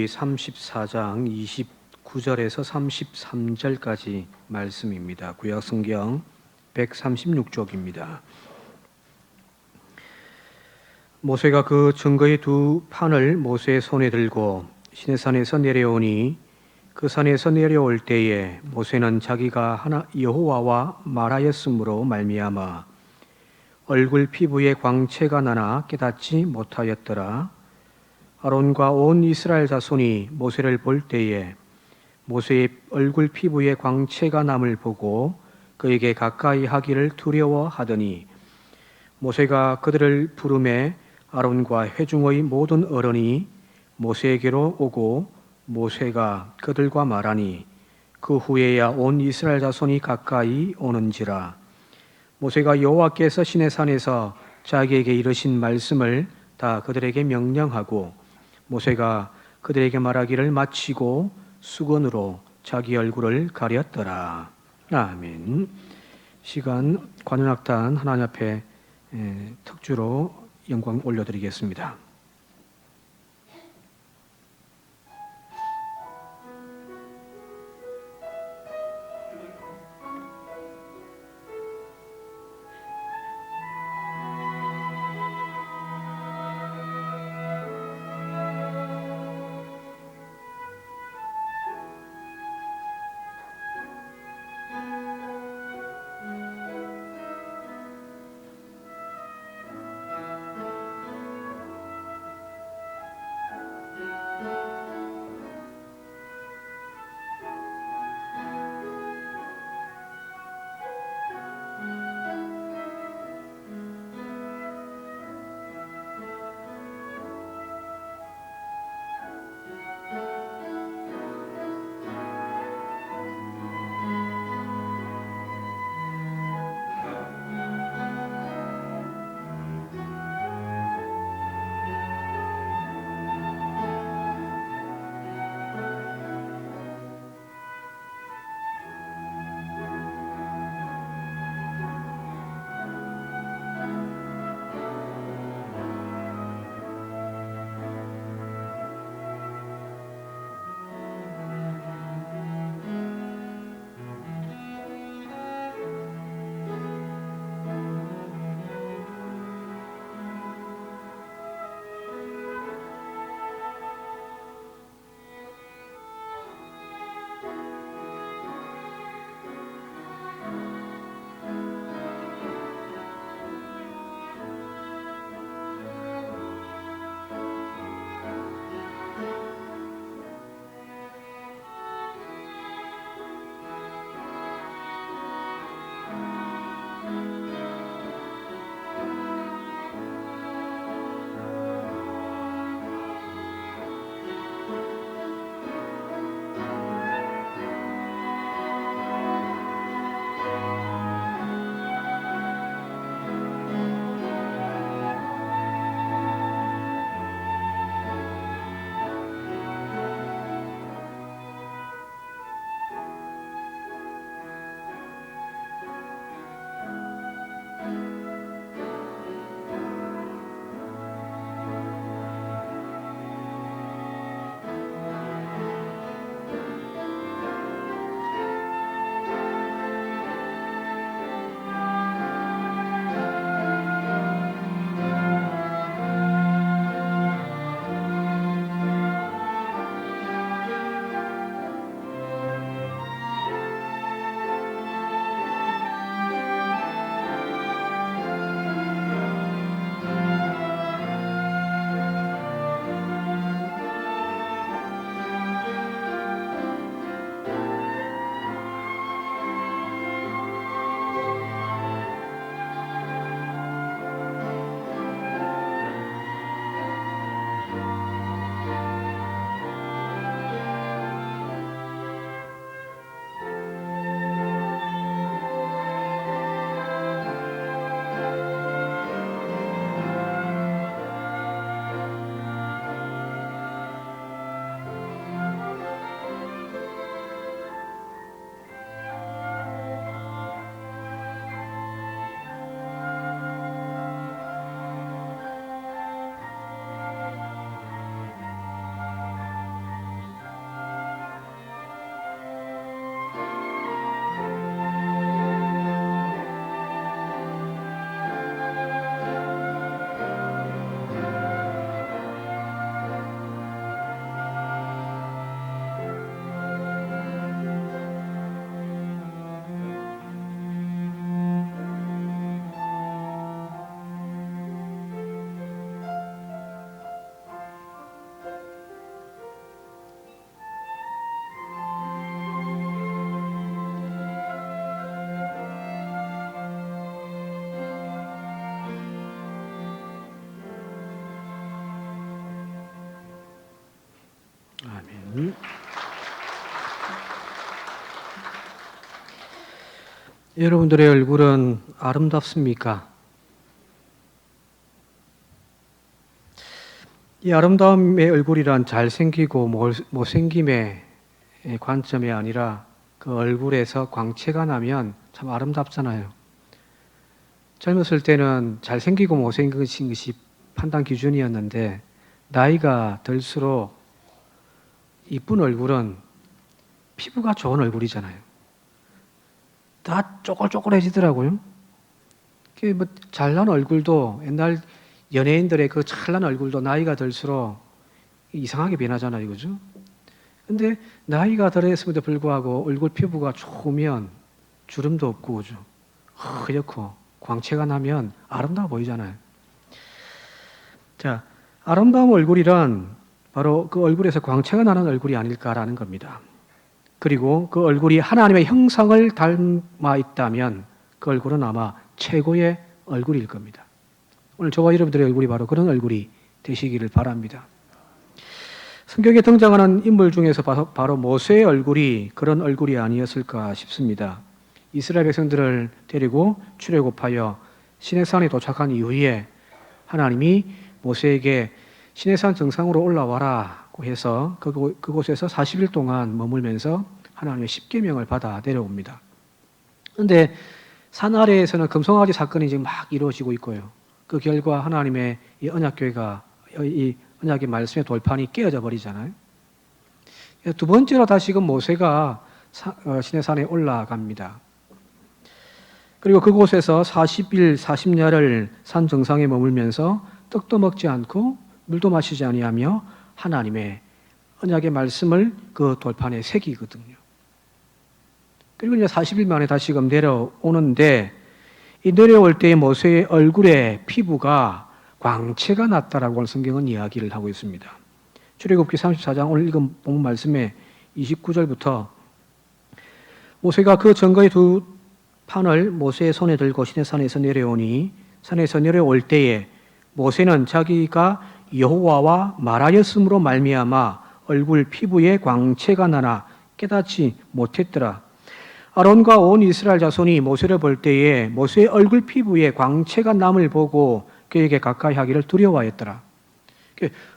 34장 29절에서 33절까지 말씀입니다. 구약성경 136쪽입니다. 모세가 그 증거의 두 판을 모세의 손에 들고 시내산에서 내려오니 그 산에서 내려올 때에 모세는 자기가 여호와와 말하였으므로 말미암아 얼굴 피부에 광채가 나나 깨닫지 못하였더라. 아론과 온 이스라엘 자손이 모세를 볼 때에 모세의 얼굴 피부에 광채가 남을 보고 그에게 가까이 하기를 두려워하더니 모세가 그들을 부르매 아론과 회중의 모든 어른이 모세에게로 오고 모세가 그들과 말하니 그 후에야 온 이스라엘 자손이 가까이 오는지라. 모세가 여호와께서 시내산에서 자기에게 이르신 말씀을 다 그들에게 명령하고 모세가 그들에게 말하기를 마치고 수건으로 자기 얼굴을 가렸더라. 아멘. 시간 관현악단 하나님 앞에 특주로 영광 올려드리겠습니다. 아멘. 여러분들의 얼굴은 아름답습니까? 이 아름다움의 얼굴이란 잘생기고 못생김의 관점이 아니라 그 얼굴에서 광채가 나면 참 아름답잖아요. 젊었을 때는 잘생기고 못생긴 것이 판단 기준이었는데 나이가 들수록 이쁜 얼굴은 피부가 좋은 얼굴이잖아요. 다 쪼글쪼글해지더라고요. 뭐 잘난 얼굴도 옛날 연예인들의 그 찬란 얼굴도 나이가 들수록 이상하게 변하잖아요, 그죠? 근데 나이가 들었음에도 불구하고 얼굴 피부가 좋으면 주름도 없고, 그죠? 흐옇고 광채가 나면 아름다워 보이잖아요. 자, 아름다운 얼굴이란 바로 그 얼굴에서 광채가 나는 얼굴이 아닐까라는 겁니다. 그리고 그 얼굴이 하나님의 형상을 닮아 있다면 그 얼굴은 아마 최고의 얼굴일 겁니다. 오늘 저와 여러분들의 얼굴이 바로 그런 얼굴이 되시기를 바랍니다. 성경에 등장하는 인물 중에서 바로 모세의 얼굴이 그런 얼굴이 아니었을까 싶습니다. 이스라엘 백성들을 데리고 출애굽하여 시내산에 도착한 이후에 하나님이 모세에게 시내산 정상으로 올라와라고 해서 그곳에서 40일 동안 머물면서 하나님의 십계명을 받아 내려옵니다. 그런데 산 아래에서는 금송아지 사건이 지금 막 이루어지고 있고요. 그 결과 하나님의 이 언약궤가 이 언약의 말씀의 돌판이 깨어져 버리잖아요. 두 번째로 다시금 모세가 시내산에 올라갑니다. 그리고 그곳에서 40일 40야를 산 정상에 머물면서 떡도 먹지 않고 물도 마시지 아니하며 하나님의 언약의 말씀을 그 돌판에 새기거든요. 그리고 이제 40일 만에 다시금 내려오는데 이 내려올 때의 모세의 얼굴에 피부가 광채가 났다라고 성경은 이야기를 하고 있습니다. 출애굽기 34장 오늘 읽은 본문 말씀에 29절부터 모세가 그 증거의 두 판을 모세의 손에 들고 시내산에서 내려오니 산에서 내려올 때에 모세는 자기가 여호와와 말하였으므로 말미암아 얼굴 피부에 광채가 나나 깨닫지 못했더라. 아론과 온 이스라엘 자손이 모세를 볼 때에 모세의 얼굴 피부에 광채가 남을 보고 그에게 가까이 하기를 두려워하였더라.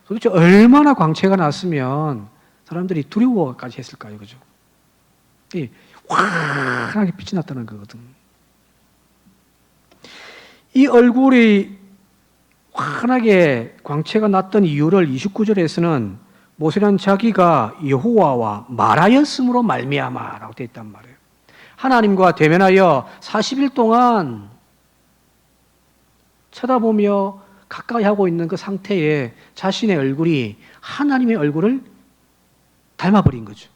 도대체 얼마나 광채가 났으면 사람들이 두려워까지 했을까요? 그죠? 환하게 빛이 났다는 거거든. 이 얼굴이 환하게 광채가 났던 이유를 29절에서는 모세는 자기가 여호와와 말하였으므로 말미암아라고 되어 있단 말이에요. 하나님과 대면하여 40일 동안 쳐다보며 가까이 하고 있는 그 상태에 자신의 얼굴이 하나님의 얼굴을 닮아버린 거죠.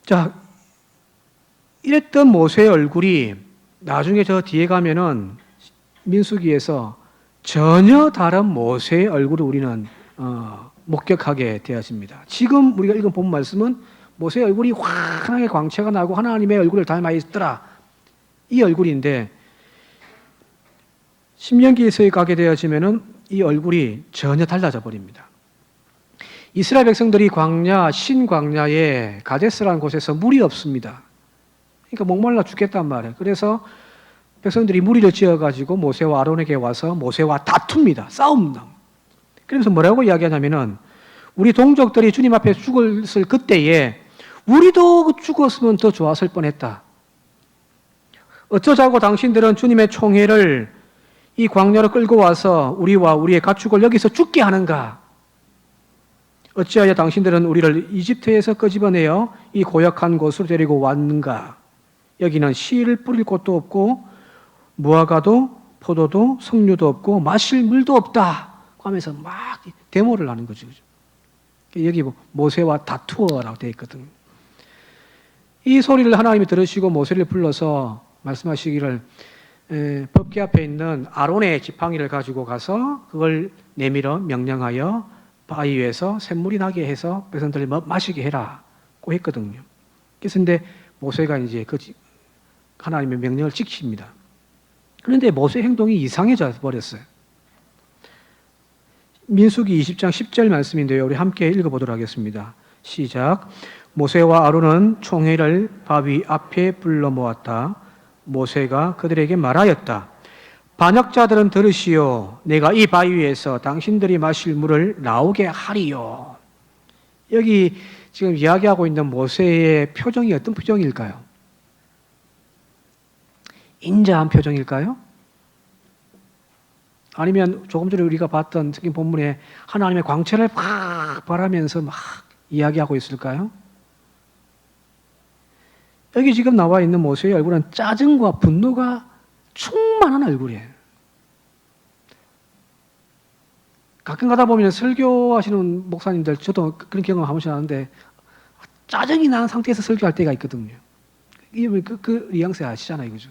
자, 이랬던 모세의 얼굴이 나중에 저 뒤에 가면은 민수기에서 전혀 다른 모세의 얼굴을 우리는 목격하게 되었습니다. 지금 우리가 읽은 본 말씀은 모세의 얼굴이 환하게 광채가 나고 하나님의 얼굴을 닮아 있더라. 이 얼굴인데 신명기에서 가게 되어지면은 이 얼굴이 전혀 달라져 버립니다. 이스라엘 백성들이 신광야에 가데스라는 곳에서 물이 없습니다. 그러니까 목말라 죽겠단 말이에요. 그래서 백성들이 무리를 지어가지고 모세와 아론에게 와서 모세와 다툽니다. 싸웁니다. 그래서 뭐라고 이야기하냐면은 우리 동족들이 주님 앞에 죽었을 그때에 우리도 죽었으면 더 좋았을 뻔했다. 어쩌자고 당신들은 주님의 총회를 이 광야로 끌고 와서 우리와 우리의 가축을 여기서 죽게 하는가? 어찌하여 당신들은 우리를 이집트에서 끄집어내어 이 고역한 곳으로 데리고 왔는가? 여기는 씨를 뿌릴 곳도 없고 무화과도 포도도 석류도 없고 마실 물도 없다 하면서 막 데모를 하는 거죠. 여기 모세와 다투어라고 되어 있거든요. 이 소리를 하나님이 들으시고 모세를 불러서 말씀하시기를 법궤 앞에 있는 아론의 지팡이를 가지고 가서 그걸 내밀어 명령하여 바위 위에서 샘물이 나게 해서 백성들을 마시게 해라고 했거든요. 그래서 근데 모세가 이제 그 하나님의 명령을 지킵니다. 그런데 모세 행동이 이상해져 버렸어요. 민수기 20장 10절 말씀인데요. 우리 함께 읽어보도록 하겠습니다. 시작. 모세와 아론은 총회를 바위 앞에 불러 모았다. 모세가 그들에게 말하였다. 반역자들은 들으시오. 내가 이 바위에서 당신들이 마실 물을 나오게 하리요. 여기 지금 이야기하고 있는 모세의 표정이 어떤 표정일까요? 인자한 표정일까요? 아니면 조금 전에 우리가 봤던 특히 본문에 하나님의 광채를 팍 바라면서 막 이야기하고 있을까요? 여기 지금 나와 있는 모세의 얼굴은 짜증과 분노가 충만한 얼굴이에요. 가끔 가다 보면 설교하시는 목사님들, 저도 그런 경험 한 번씩 하는데 짜증이 나는 상태에서 설교할 때가 있거든요. 그 뉘앙스 아시잖아요, 그죠?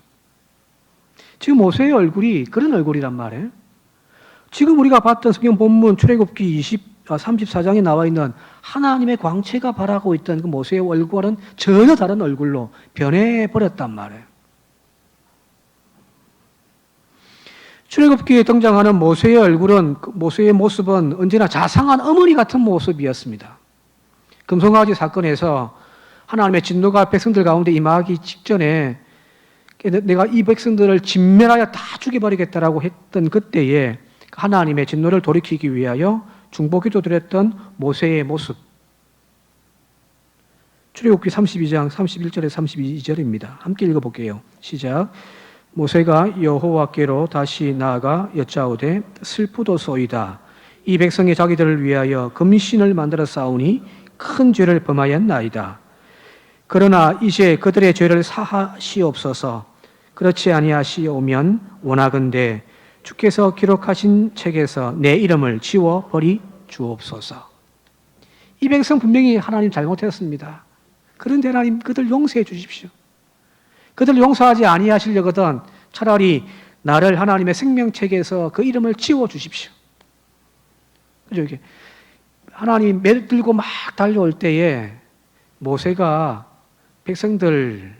지금 모세의 얼굴이 그런 얼굴이란 말이에요. 지금 우리가 봤던 성경 본문 출애굽기 34장에 나와 있는 하나님의 광채가 발하고 있던 그 모세의 얼굴은 전혀 다른 얼굴로 변해버렸단 말이에요. 출애굽기에 등장하는 모세의 얼굴은, 모세의 모습은 언제나 자상한 어머니 같은 모습이었습니다. 금송아지 사건에서 하나님의 진노가 백성들 가운데 임하기 직전에 내가 이 백성들을 진멸하여 다 죽여버리겠다라고 했던 그때에 하나님의 진노를 돌이키기 위하여 중보기도 드렸던 모세의 모습. 출애굽기 32장 31절에서 32절입니다. 함께 읽어볼게요. 시작. 모세가 여호와께로 다시 나아가 여짜오되 슬프도소이다. 이 백성이 자기들을 위하여 금신을 만들어 싸우니 큰 죄를 범하였나이다. 그러나 이제 그들의 죄를 사하시옵소서. 그렇지 아니하시오면 원하건대 주께서 기록하신 책에서 내 이름을 지워 버리 주옵소서. 이 백성 분명히 하나님 잘못했습니다. 그런데 하나님 그들 용서해 주십시오. 그들 용서하지 아니하시려거든 차라리 나를 하나님의 생명책에서 그 이름을 지워 주십시오. 그죠? 이게 하나님 매 들고 막 달려올 때에 모세가 백성들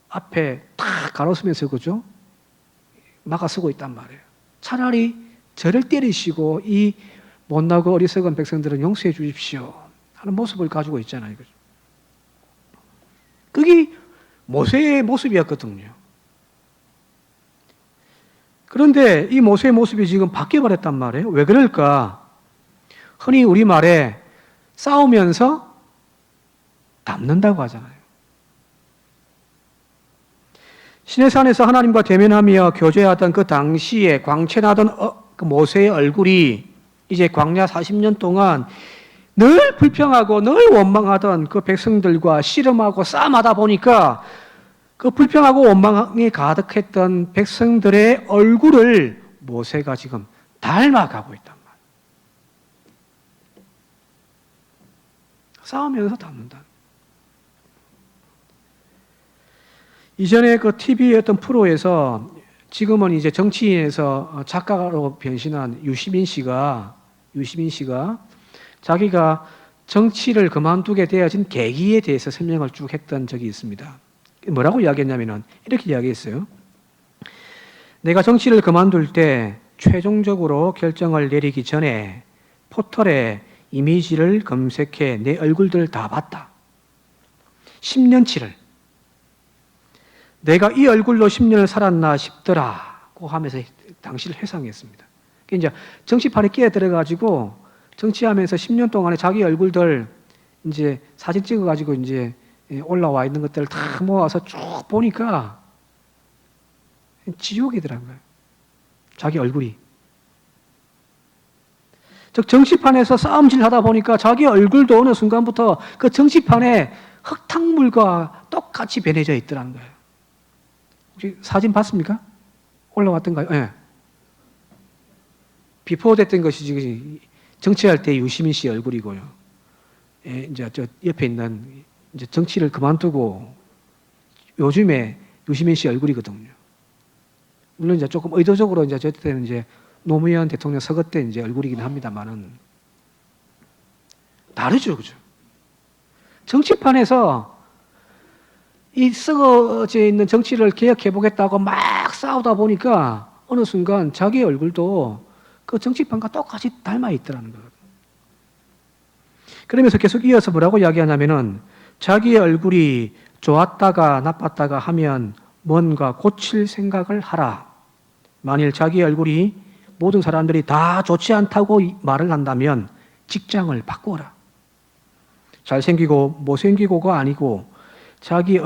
앞에 탁 가로수면서 그죠? 막아서고 있단 말이에요. 차라리 저를 때리시고 이 못나고 어리석은 백성들은 용서해 주십시오 하는 모습을 가지고 있잖아요. 그죠? 그게 모세의 모습이었거든요. 그런데 이 모세의 모습이 지금 바뀌어버렸단 말이에요. 왜 그럴까? 흔히 우리말에 싸우면서 닮는다고 하잖아요. 시내산에서 하나님과 대면하며 교제하던 그 당시에 광채나던 그 모세의 얼굴이 이제 광야 40년 동안 늘 불평하고 늘 원망하던 그 백성들과 씨름하고 싸움하다 보니까 그 불평하고 원망이 가득했던 백성들의 얼굴을 모세가 지금 닮아가고 있단 말이에요. 싸우면서 닮는다. 이전에 그 TV의 어떤 프로에서 지금은 이제 정치인에서 작가로 변신한 유시민 씨가 자기가 정치를 그만두게 되어진 계기에 대해서 설명을 쭉 했던 적이 있습니다. 뭐라고 이야기했냐면은 이렇게 이야기했어요. 내가 정치를 그만둘 때 최종적으로 결정을 내리기 전에 포털에 이미지를 검색해 내 얼굴들 다 봤다. 10년치를. 내가 이 얼굴로 10년을 살았나 싶더라고 하면서 당시를 회상했습니다. 이제 정치판에 끼어 들어가지고 정치하면서 10년 동안에 자기 얼굴들 이제 사진 찍어가지고 이제 올라와 있는 것들을 다 모아서 쭉 보니까 지옥이더라고요. 자기 얼굴이. 즉 정치판에서 싸움질 하다 보니까 자기 얼굴도 어느 순간부터 그 정치판에 흙탕물과 똑같이 변해져 있더라는 거예요. 혹시 사진 봤습니까? 올라왔던가요? 네. 비포 됐던 것이 지금 정치할 때 유시민 씨 얼굴이고요. 예, 이제 저 옆에 있는 이제 정치를 그만두고 요즘에 유시민 씨 얼굴이거든요. 물론 이제 조금 의도적으로 이제 저 때는 이제 노무현 대통령 서거 때 이제 얼굴이긴 합니다만은 다르죠, 그죠? 정치판에서 이 썩어져 있는 정치를 개혁해 보겠다고 막 싸우다 보니까 어느 순간 자기 얼굴도 그 정치판과 똑같이 닮아 있더라는 거거든요. 그러면서 계속 이어서 뭐라고 이야기하냐면은 자기의 얼굴이 좋았다가 나빴다가 하면 뭔가 고칠 생각을 하라. 만일 자기의 얼굴이 모든 사람들이 다 좋지 않다고 말을 한다면 직장을 바꾸어라. 잘생기고 못생기고가 아니고 자기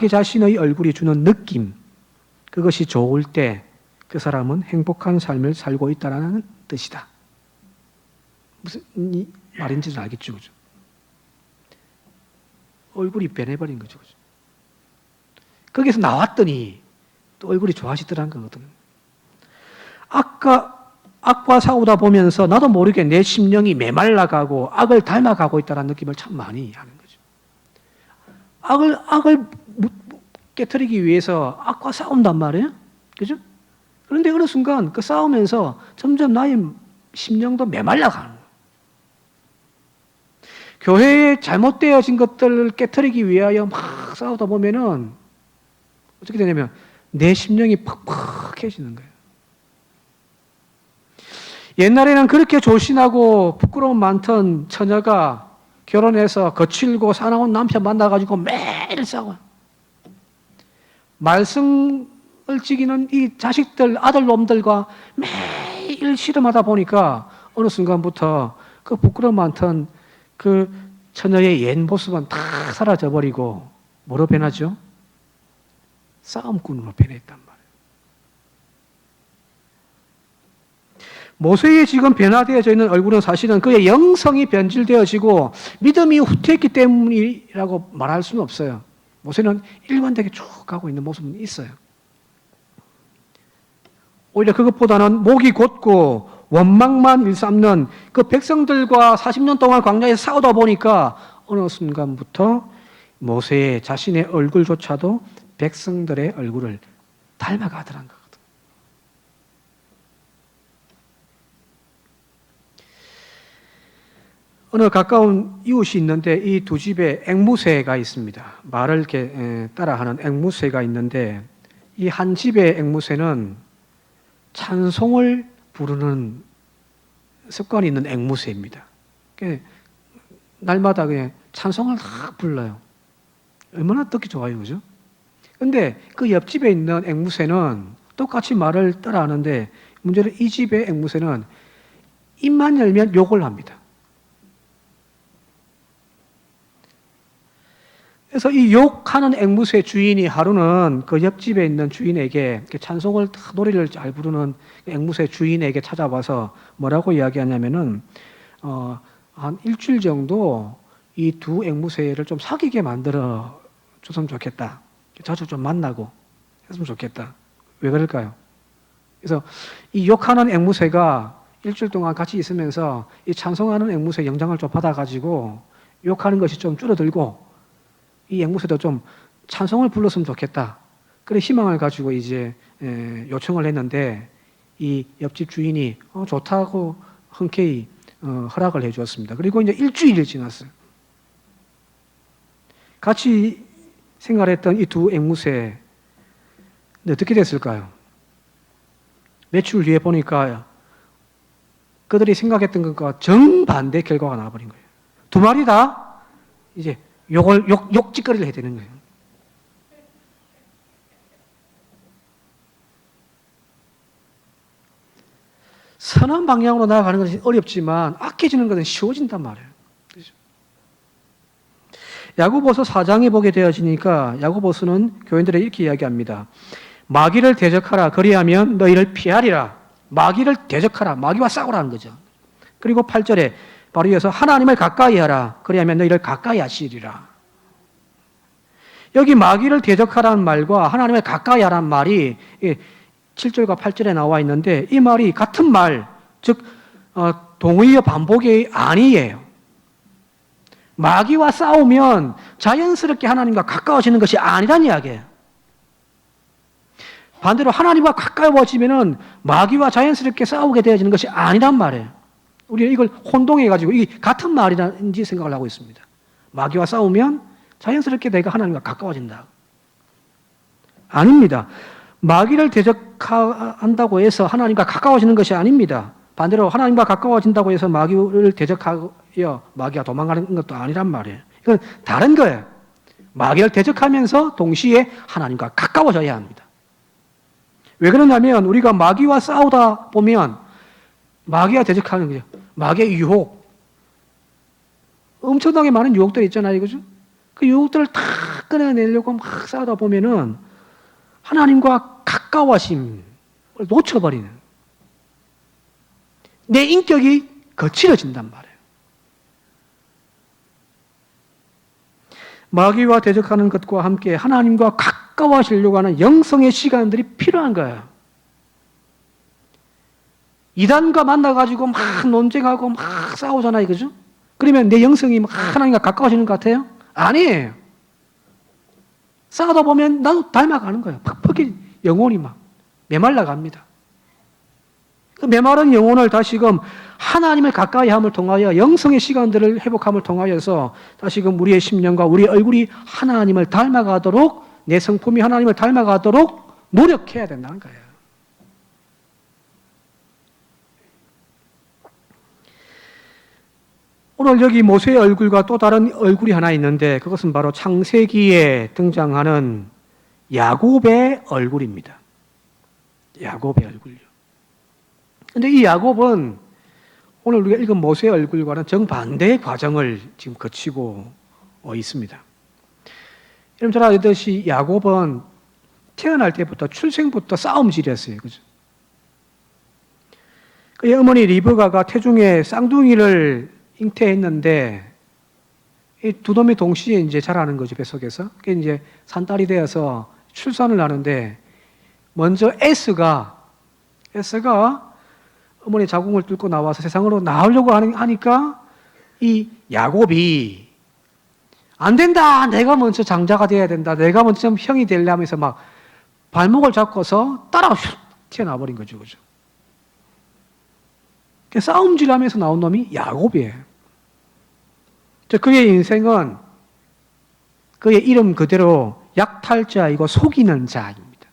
자신의 얼굴이 주는 느낌, 그것이 좋을 때 그 사람은 행복한 삶을 살고 있다는 뜻이다. 무슨 말인지는 알겠죠, 그죠? 얼굴이 변해버린 거죠, 그죠? 거기서 나왔더니 또 얼굴이 좋아지더라는 거거든요. 악과 싸우다 보면서 나도 모르게 내 심령이 메말라가고 악을 닮아가고 있다는 느낌을 참 많이 하는 거죠. 악을 깨트리기 위해서 악과 싸운단 말이에요. 그죠? 그런데 어느 순간 그 싸우면서 점점 나의 심령도 메말라가는 거예요. 교회에 잘못되어진 것들을 깨트리기 위하여 막 싸우다 보면은 어떻게 되냐면 내 심령이 퍽퍽해지는 거예요. 옛날에는 그렇게 조신하고 부끄러움 많던 처녀가 결혼해서 거칠고 사나운 남편 만나가지고 매일 싸워요. 말썽을 지기는 이 자식들, 아들놈들과 매일 씨름하다 보니까 어느 순간부터 그 부끄러움 많던 그 처녀의 옛 모습은 다 사라져버리고 뭐로 변하죠? 싸움꾼으로 변했단 말이에요. 모세의 지금 변화되어져 있는 얼굴은 사실은 그의 영성이 변질되어지고 믿음이 후퇴했기 때문이라고 말할 수는 없어요. 모세는 일관되게 쭉 가고 있는 모습은 있어요. 오히려 그것보다는 목이 곧고 원망만 일삼는 그 백성들과 40년 동안 광야에서 싸우다 보니까 어느 순간부터 모세의 자신의 얼굴조차도 백성들의 얼굴을 닮아가더란 거거든. 어느 가까운 이웃이 있는데 이 두 집에 앵무새가 있습니다. 말을 이렇게 따라하는 앵무새가 있는데 이 한 집의 앵무새는 찬송을 부르는 습관이 있는 앵무새입니다. 날마다 그냥 찬송을 다 불러요. 얼마나 듣기 좋아요, 그죠? 근데 그 옆집에 있는 앵무새는 똑같이 말을 따라하는데 문제는 이 집의 앵무새는 입만 열면 욕을 합니다. 그래서 이 욕하는 앵무새 주인이 하루는 그 옆집에 있는 주인에게 찬송을 노래를 잘 부르는 앵무새 주인에게 찾아와서 뭐라고 이야기하냐면은 한 일주일 정도 이 두 앵무새를 좀 사귀게 만들어 줬으면 좋겠다. 자주 좀 만나고 했으면 좋겠다. 왜 그럴까요? 그래서 이 욕하는 앵무새가 일주일 동안 같이 있으면서 이 찬송하는 앵무새 영향을 좀 받아가지고 욕하는 것이 좀 줄어들고 이 앵무새도 좀 찬송을 불렀으면 좋겠다. 그래 희망을 가지고 이제 요청을 했는데 이 옆집 주인이 좋다고 흔쾌히 허락을 해주었습니다. 그리고 이제 일주일이 지났어요. 같이 생활했던 이 두 앵무새, 근데 어떻게 됐을까요? 며칠 뒤에 보니까 그들이 생각했던 것과 정반대 결과가 나와버린 거예요. 두 마리 다 이제 욕짓거리를 해야 되는 거예요. 선한 방향으로 나아가는 것은 어렵지만 악해지는 것은 쉬워진단 말이에요. 그렇죠? 야고보서 4장에 보게 되어지니까 야고보서는 교인들에게 이렇게 이야기합니다. 마귀를 대적하라. 그리하면 너희를 피하리라. 마귀를 대적하라. 마귀와 싸우라는 거죠. 그리고 8절에 바로 이어서 하나님을 가까이 하라. 그리하면 너희를 가까이 하시리라. 여기 마귀를 대적하라는 말과 하나님을 가까이 하라는 말이 7절과 8절에 나와 있는데 이 말이 같은 말, 즉 동의어 반복이 아니에요. 마귀와 싸우면 자연스럽게 하나님과 가까워지는 것이 아니란 이야기예요. 반대로 하나님과 가까워지면 마귀와 자연스럽게 싸우게 되어지는 것이 아니란 말이에요. 우리는 이걸 혼동해가지고 이게 같은 말이라는지 생각을 하고 있습니다. 마귀와 싸우면 자연스럽게 내가 하나님과 가까워진다. 아닙니다. 마귀를 대적한다고 해서 하나님과 가까워지는 것이 아닙니다. 반대로 하나님과 가까워진다고 해서 마귀를 대적하여 마귀가 도망가는 것도 아니란 말이에요. 이건 다른 거예요. 마귀를 대적하면서 동시에 하나님과 가까워져야 합니다. 왜 그러냐면 우리가 마귀와 싸우다 보면 마귀가 대적하는 거죠. 마귀의 유혹. 엄청나게 많은 유혹들이 있잖아요. 그죠? 그 유혹들을 다 끊어내려고 막 싸우다 보면은 하나님과 가까워심을 놓쳐버리는 내 인격이 거칠어진단 말이에요. 마귀와 대적하는 것과 함께 하나님과 가까워지려고 하는 영성의 시간들이 필요한 거예요. 이단과 만나가지고 막 논쟁하고 막 싸우잖아요. 그죠? 그러면 내 영성이 막 하나님과 가까워지는 것 같아요? 아니에요. 싸우다 보면 나도 닮아가는 거예요. 퍽퍽이 영혼이 막 메말라 갑니다. 그 메마른 영혼을 다시금 하나님을 가까이 함을 통하여 영성의 시간들을 회복함을 통하여서 다시금 우리의 심령과 우리의 얼굴이 하나님을 닮아가도록 내 성품이 하나님을 닮아가도록 노력해야 된다는 거예요. 오늘 여기 모세의 얼굴과 또 다른 얼굴이 하나 있는데 그것은 바로 창세기에 등장하는 야곱의 얼굴입니다. 야곱의 얼굴요. 근데 이 야곱은 오늘 우리가 읽은 모세의 얼굴과는 정반대의 과정을 지금 거치고 있습니다. 여러분 잘 알듯이 야곱은 태어날 때부터 출생부터 싸움질이었어요. 그죠? 그의 어머니 리브가가 태중에 쌍둥이를 잉태했는데 이 두 놈이 동시에 이제 자라는 거죠, 뱃속에서. 그게 이제 산딸이 되어서 출산을 하는데 먼저 에스가 어머니 자궁을 뚫고 나와서 세상으로 나오려고 하니까 이 야곱이 안 된다. 내가 먼저 장자가 돼야 된다. 내가 먼저 형이 되려면서 막 발목을 잡고서 따라 슉 튀어나와 버린 거죠. 그죠? 싸움질하면서 나온 놈이 야곱이에요. 그의 인생은 그의 이름 그대로 약탈자이고 속이는 자입니다.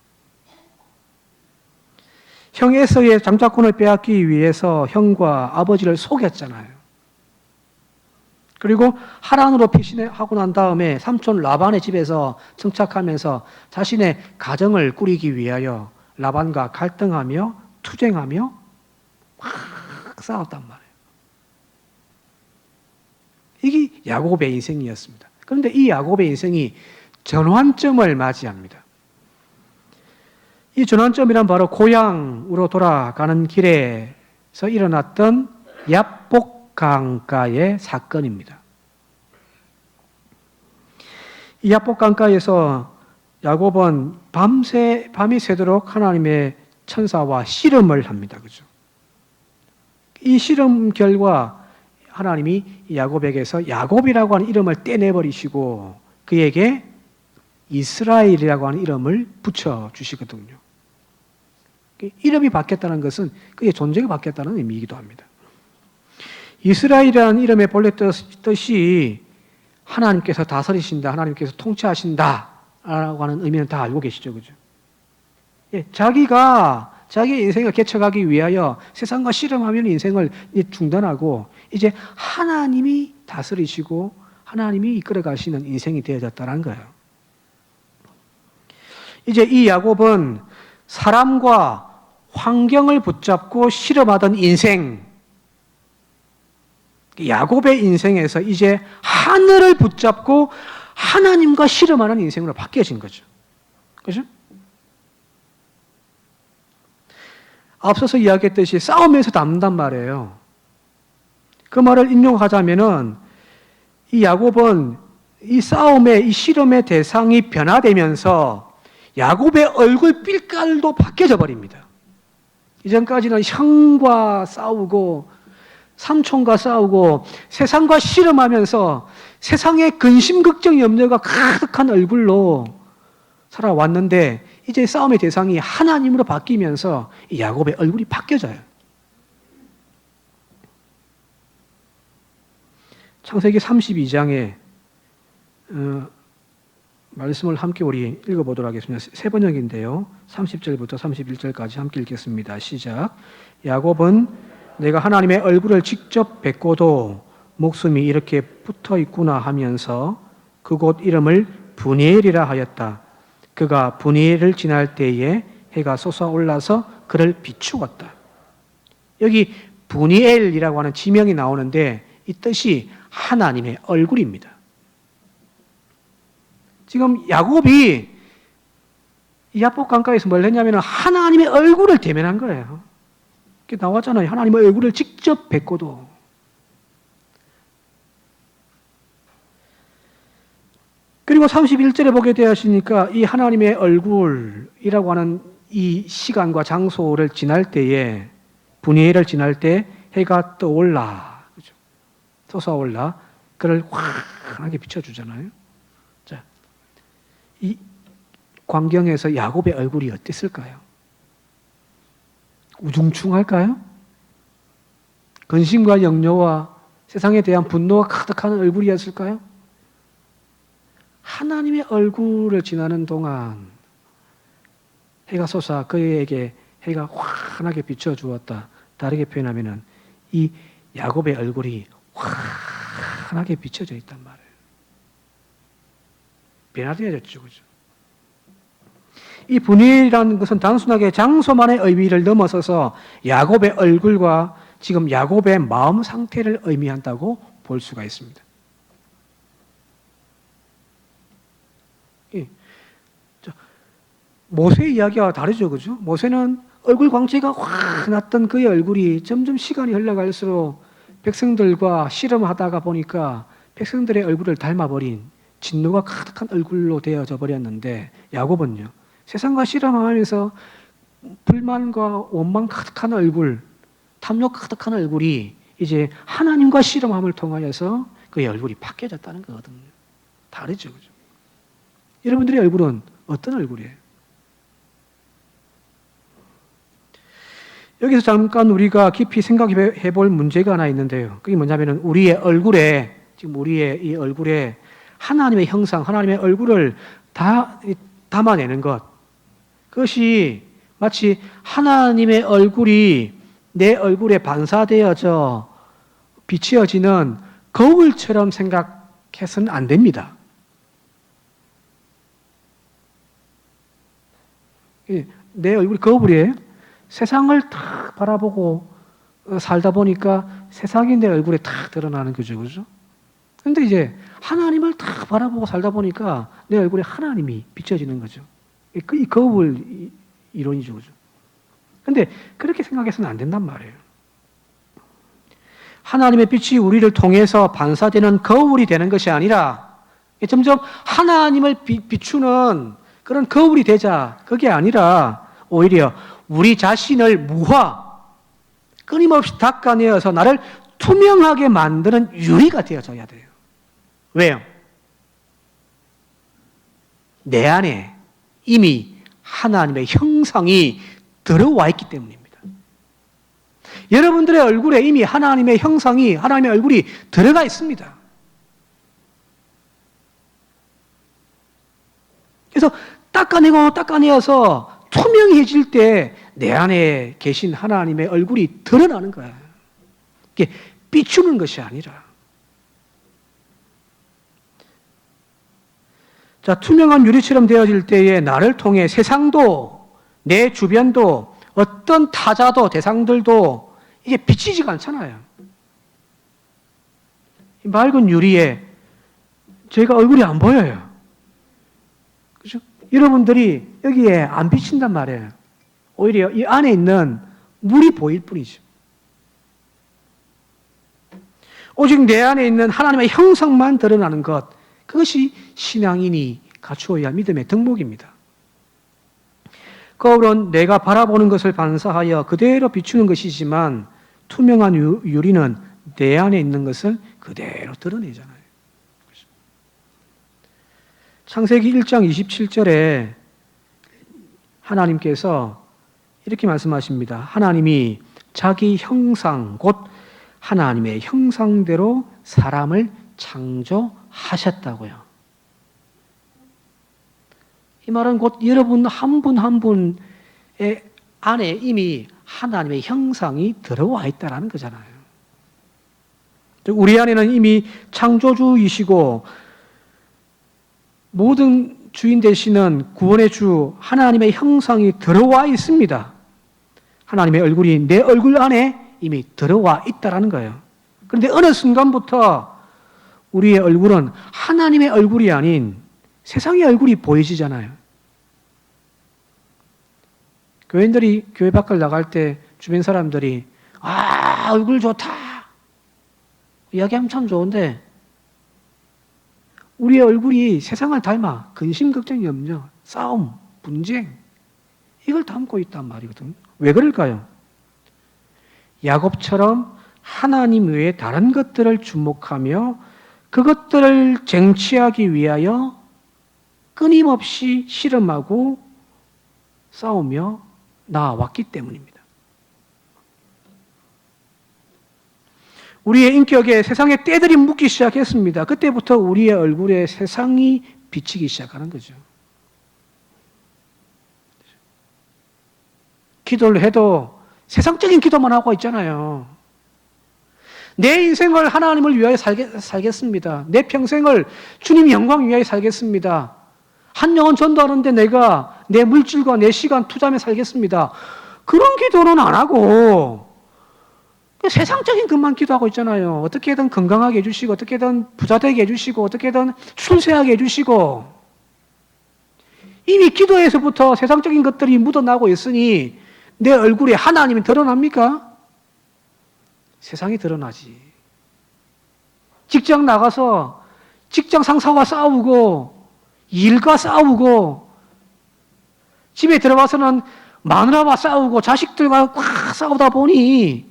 형 에서의 장자권을 빼앗기 위해서 형과 아버지를 속였잖아요. 그리고 하란으로 피신하고 난 다음에 삼촌 라반의 집에서 정착하면서 자신의 가정을 꾸리기 위하여 라반과 갈등하며 투쟁하며 막 싸웠단 말이에요. 이게 야곱의 인생이었습니다. 그런데 이 야곱의 인생이 전환점을 맞이합니다. 이 전환점이란 바로 고향으로 돌아가는 길에서 일어났던 야복 강가의 사건입니다. 이 야복 강가에서 야곱은 밤이 새도록 하나님의 천사와 씨름을 합니다. 그죠? 이 씨름 결과 하나님이 야곱에게서 야곱이라고 하는 이름을 떼내버리시고 그에게 이스라엘이라고 하는 이름을 붙여주시거든요. 이름이 바뀌었다는 것은 그의 존재가 바뀌었다는 의미이기도 합니다. 이스라엘이라는 이름의 본래 뜻이 하나님께서 다스리신다, 하나님께서 통치하신다라고 하는 의미는 다 알고 계시죠, 그죠? 자기의 인생을 개척하기 위하여 세상과 씨름하면 인생을 중단하고 이제 하나님이 다스리시고 하나님이 이끌어 가시는 인생이 되어졌다는 거예요. 이제 이 야곱은 사람과 환경을 붙잡고 씨름하던 인생, 야곱의 인생에서 이제 하늘을 붙잡고 하나님과 씨름하는 인생으로 바뀌어진 거죠. 그죠? 앞서서 이야기했듯이 싸우면서 남는단 말이에요. 그 말을 인용하자면은 이 야곱은 이 싸움의 이 씨름의 대상이 변화되면서 야곱의 얼굴 빛깔도 바뀌어져 버립니다. 이전까지는 형과 싸우고 삼촌과 싸우고 세상과 씨름하면서 세상의 근심 걱정 염려가 가득한 얼굴로 살아왔는데 이제 싸움의 대상이 하나님으로 바뀌면서 이 야곱의 얼굴이 바뀌어져요. 창세기 32장에 말씀을 함께 우리 읽어보도록 하겠습니다. 세 번역인데요. 30절부터 31절까지 함께 읽겠습니다. 시작. 야곱은 내가 하나님의 얼굴을 직접 뵙고도 목숨이 이렇게 붙어 있구나 하면서 그곳 이름을 브니엘이라 하였다. 그가 브니엘을 지날 때에 해가 솟아올라서 그를 비추었다. 여기 브니엘이라고 하는 지명이 나오는데 이 뜻이 하나님의 얼굴입니다. 지금 야곱이 이 야복 강가에서 뭘 했냐면 하나님의 얼굴을 대면한 거예요. 이렇게 나왔잖아요. 하나님의 얼굴을 직접 뵙고도. 그리고 31절에 보게 되었으니까 이 하나님의 얼굴이라고 하는 이 시간과 장소를 지날 때에 브니엘을 지날 때 해가 떠올라. 그죠? 솟아올라. 그를 환하게 비춰주잖아요. 자, 이 광경에서 야곱의 얼굴이 어땠을까요? 우중충할까요? 근심과 염려와 세상에 대한 분노가 가득한 얼굴이었을까요? 하나님의 얼굴을 지나는 동안 해가 솟아 그에게 해가 환하게 비춰주었다. 다르게 표현하면 이 야곱의 얼굴이 환하게 비춰져 있단 말이에요. 변화되어졌죠. 그죠? 이 분위기라는 것은 단순하게 장소만의 의미를 넘어서서 야곱의 얼굴과 지금 야곱의 마음 상태를 의미한다고 볼 수가 있습니다. 모세 이야기와 다르죠. 그죠? 모세는 얼굴 광채가 확 났던 그의 얼굴이 점점 시간이 흘러갈수록 백성들과 씨름하다가 보니까 백성들의 얼굴을 닮아버린 진노가 가득한 얼굴로 되어져 버렸는데 야곱은요. 세상과 씨름하면서 불만과 원망 가득한 얼굴, 탐욕 가득한 얼굴이 이제 하나님과 씨름함을 통하여서 그의 얼굴이 바뀌어졌다는 거거든요. 다르죠. 그죠? 여러분들의 얼굴은 어떤 얼굴이에요? 여기서 잠깐 우리가 깊이 생각해 볼 문제가 하나 있는데요. 그게 뭐냐면은 우리의 얼굴에, 지금 우리의 이 얼굴에 하나님의 형상, 하나님의 얼굴을 다 담아내는 것. 그것이 마치 하나님의 얼굴이 내 얼굴에 반사되어져 비치어지는 거울처럼 생각해서는 안 됩니다. 내 얼굴이 거울이에요. 세상을 탁 바라보고 살다 보니까 세상이 내 얼굴에 탁 드러나는 거죠. 그죠? 근데 이제 하나님을 탁 바라보고 살다 보니까 내 얼굴에 하나님이 비춰지는 거죠. 이 거울 이론이죠. 그죠? 근데 그렇게 생각해서는 안 된단 말이에요. 하나님의 빛이 우리를 통해서 반사되는 거울이 되는 것이 아니라 점점 하나님을 비추는 그런 거울이 되자. 그게 아니라 오히려 우리 자신을 무화, 끊임없이 닦아내어서 나를 투명하게 만드는 유리가 되어져야 돼요. 왜요? 내 안에 이미 하나님의 형상이 들어와 있기 때문입니다. 여러분들의 얼굴에 이미 하나님의 형상이, 하나님의 얼굴이 들어가 있습니다. 그래서 닦아내어서 투명해질 때 내 안에 계신 하나님의 얼굴이 드러나는 거예요. 이게 비추는 것이 아니라. 자, 투명한 유리처럼 되어질 때에 나를 통해 세상도 내 주변도 어떤 타자도 대상들도 이게 비치지가 않잖아요. 이 맑은 유리에 제가 얼굴이 안 보여요. 그죠? 여러분들이 여기에 안 비친단 말이에요. 오히려 이 안에 있는 물이 보일 뿐이죠. 오직 내 안에 있는 하나님의 형상만 드러나는 것, 그것이 신앙인이 갖추어야 할 믿음의 덕목입니다. 거울은 내가 바라보는 것을 반사하여 그대로 비추는 것이지만 투명한 유리는 내 안에 있는 것을 그대로 드러내잖아요. 창세기 1장 27절에 하나님께서 이렇게 말씀하십니다. 하나님이 자기 형상, 곧 하나님의 형상대로 사람을 창조하셨다고요. 이 말은 곧 여러분 한 분 한 분의 안에 이미 하나님의 형상이 들어와 있다는 거잖아요. 우리 안에는 이미 창조주이시고 모든 주인 되시는 구원의 주 하나님의 형상이 들어와 있습니다. 하나님의 얼굴이 내 얼굴 안에 이미 들어와 있다는 거예요. 그런데 어느 순간부터 우리의 얼굴은 하나님의 얼굴이 아닌 세상의 얼굴이 보여지잖아요. 교인들이 교회 밖을 나갈 때 주변 사람들이 얼굴 좋다 이야기하면 참 좋은데 우리의 얼굴이 세상을 닮아 근심, 걱정, 염려, 싸움, 분쟁 이걸 담고 있단 말이거든요. 왜 그럴까요? 야곱처럼 하나님 외에 다른 것들을 주목하며 그것들을 쟁취하기 위하여 끊임없이 씨름하고 싸우며 나아왔기 때문입니다. 우리의 인격에 세상의 때들이 묻기 시작했습니다. 그때부터 우리의 얼굴에 세상이 비치기 시작하는 거죠. 기도를 해도 세상적인 기도만 하고 있잖아요. 내 인생을 하나님을 위하여 살겠습니다. 내 평생을 주님 영광 위하여 살겠습니다. 한 영혼 전도하는데 내가 내 물질과 내 시간 투자하며 살겠습니다. 그런 기도는 안 하고 세상적인 것만 기도하고 있잖아요. 어떻게든 건강하게 해주시고 어떻게든 부자 되게 해주시고 어떻게든 출세하게 해주시고 이미 기도에서부터 세상적인 것들이 묻어나고 있으니 내 얼굴에 하나님이 드러납니까? 세상이 드러나지. 직장 나가서 직장 상사와 싸우고 일과 싸우고 집에 들어와서는 마누라와 싸우고 자식들과 꽉 싸우다 보니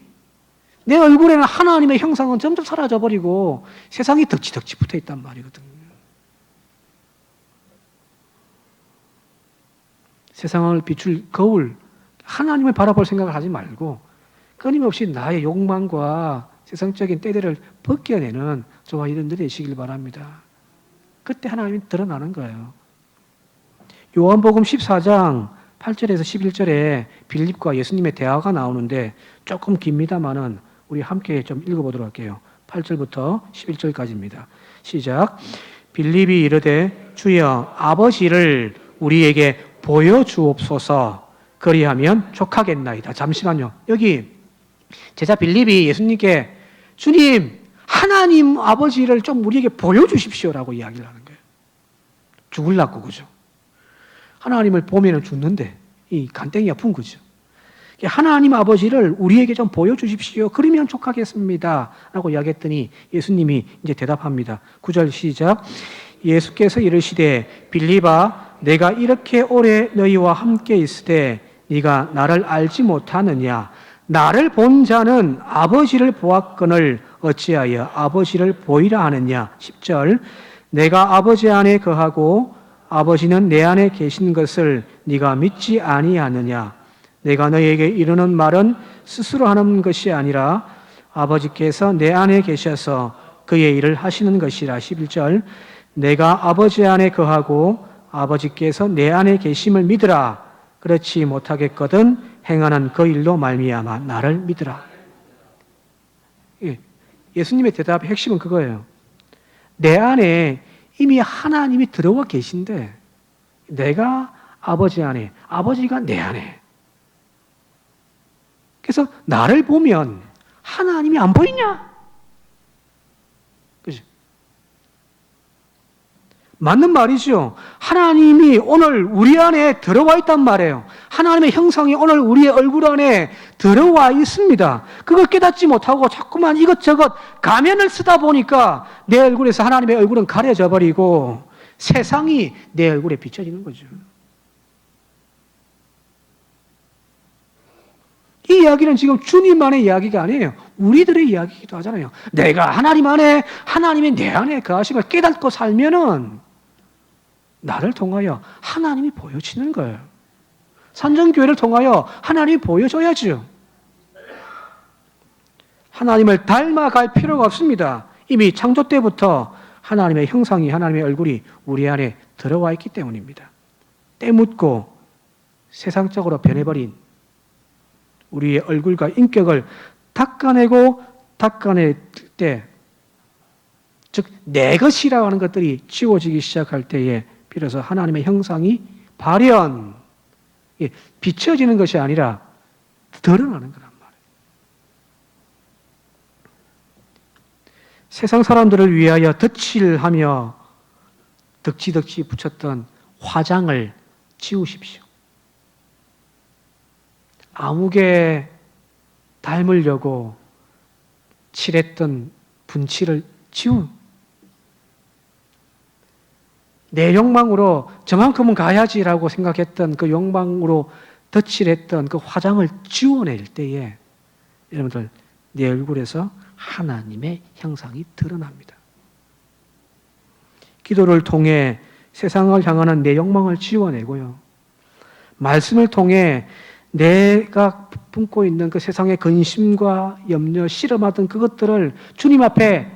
내 얼굴에는 하나님의 형상은 점점 사라져버리고 세상이 덕지덕지 붙어 있단 말이거든요. 세상을 비출 거울, 하나님을 바라볼 생각을 하지 말고 끊임없이 나의 욕망과 세상적인 때들을 벗겨내는 저와 여러분들이 되시길 바랍니다. 그때 하나님이 드러나는 거예요. 요한복음 14장 8절에서 11절에 빌립과 예수님의 대화가 나오는데 조금 깁니다만은 우리 함께 좀 읽어보도록 할게요. 8절부터 11절까지입니다. 시작. 빌립이 이르되 주여 아버지를 우리에게 보여주옵소서. 그리하면 족하겠나이다. 잠시만요. 여기 제자 빌립이 예수님께 주님 하나님 아버지를 좀 우리에게 보여주십시오라고 이야기를 하는 거예요. 죽을라고 그죠. 하나님을 보면 죽는데 이 간땡이 아픈 거죠. 하나님 아버지를 우리에게 좀 보여주십시오. 그러면 족하겠습니다. 라고 이야기했더니 예수님이 이제 대답합니다. 9절 시작. 예수께서 이르시되 빌립아 내가 이렇게 오래 너희와 함께 있으되 네가 나를 알지 못하느냐. 나를 본 자는 아버지를 보았거늘 어찌하여 아버지를 보이라 하느냐. 10절 내가 아버지 안에 거하고 아버지는 내 안에 계신 것을 네가 믿지 아니하느냐. 내가 너희에게 이르는 말은 스스로 하는 것이 아니라 아버지께서 내 안에 계셔서 그의 일을 하시는 것이라. 11절 내가 아버지 안에 거하고 아버지께서 내 안에 계심을 믿으라. 그렇지 못하겠거든 행하는 그 일로 말미암아 나를 믿으라. 예수님의 대답의 핵심은 그거예요. 내 안에 이미 하나님이 들어와 계신데 내가 아버지 안에, 아버지가 내 안에. 그래서 나를 보면 하나님이 안 보이냐? 그죠? 맞는 말이죠. 하나님이 오늘 우리 안에 들어와 있단 말이에요. 하나님의 형상이 오늘 우리의 얼굴 안에 들어와 있습니다. 그걸 깨닫지 못하고 자꾸만 이것저것 가면을 쓰다 보니까 내 얼굴에서 하나님의 얼굴은 가려져 버리고 세상이 내 얼굴에 비춰지는 거죠. 이 이야기는 지금 주님만의 이야기가 아니에요. 우리들의 이야기이기도 하잖아요. 내가 하나님 안에, 하나님이 내 안에 그 하심을 깨닫고 살면은 나를 통하여 하나님이 보여지는 거예요. 산정교회를 통하여 하나님이 보여줘야죠. 하나님을 닮아갈 필요가 없습니다. 이미 창조 때부터 하나님의 형상이, 하나님의 얼굴이 우리 안에 들어와 있기 때문입니다. 때묻고 세상적으로 변해버린 우리의 얼굴과 인격을 닦아낼 때, 즉 내 것이라고 하는 것들이 지워지기 시작할 때에 비로소 하나님의 형상이 비춰지는 것이 아니라 드러나는 거란 말이에요. 세상 사람들을 위하여 덧칠하며 덕지덕지 붙였던 화장을 지우십시오. 아무개 닮으려고 칠했던 분칠을 내 욕망으로 저만큼은 가야지라고 생각했던 그 욕망으로 덧칠했던 그 화장을 지워낼 때에 여러분들 내 얼굴에서 하나님의 형상이 드러납니다. 기도를 통해 세상을 향하는 내 욕망을 지워내고요. 말씀을 통해 내가 품고 있는 그 세상의 근심과 염려, 실험하던 그것들을 주님 앞에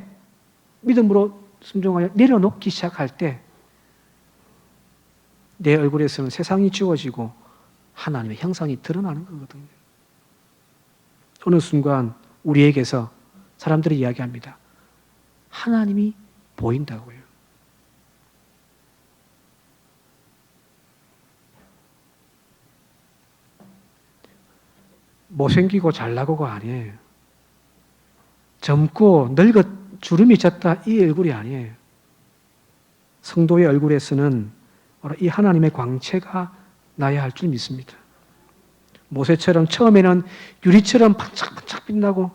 믿음으로 순종하여 내려놓기 시작할 때 내 얼굴에서는 세상이 지워지고 하나님의 형상이 드러나는 거거든요. 어느 순간 우리에게서 사람들이 이야기합니다. 하나님이 보인다고요. 못생기고 잘나고가 아니에요. 젊고 늙어 주름이 졌다 이 얼굴이 아니에요. 성도의 얼굴에서는 바로 이 하나님의 광채가 나야 할 줄 믿습니다. 모세처럼 처음에는 유리처럼 반짝반짝 빛나고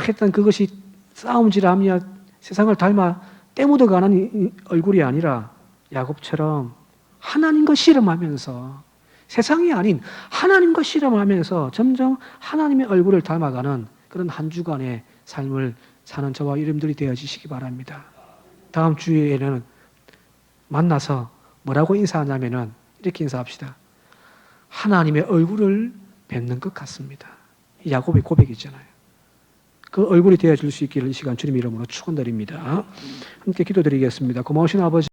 했던 그것이 싸움질하며 세상을 닮아 때묻어가는 얼굴이 아니라 야곱처럼 하나님과 씨름하면서 세상이 아닌 하나님과 씨름하면서 점점 하나님의 얼굴을 닮아가는 그런 한 주간의 삶을 사는 저와 여러분들이 되어지시기 바랍니다. 다음 주에는 만나서 뭐라고 인사하냐면은 이렇게 인사합시다. 하나님의 얼굴을 뵙는 것 같습니다. 야곱의 고백이잖아요. 그 얼굴이 되어줄 수 있기를 이 시간 주님 이름으로 축원드립니다. 함께 기도드리겠습니다. 고마우신 아버지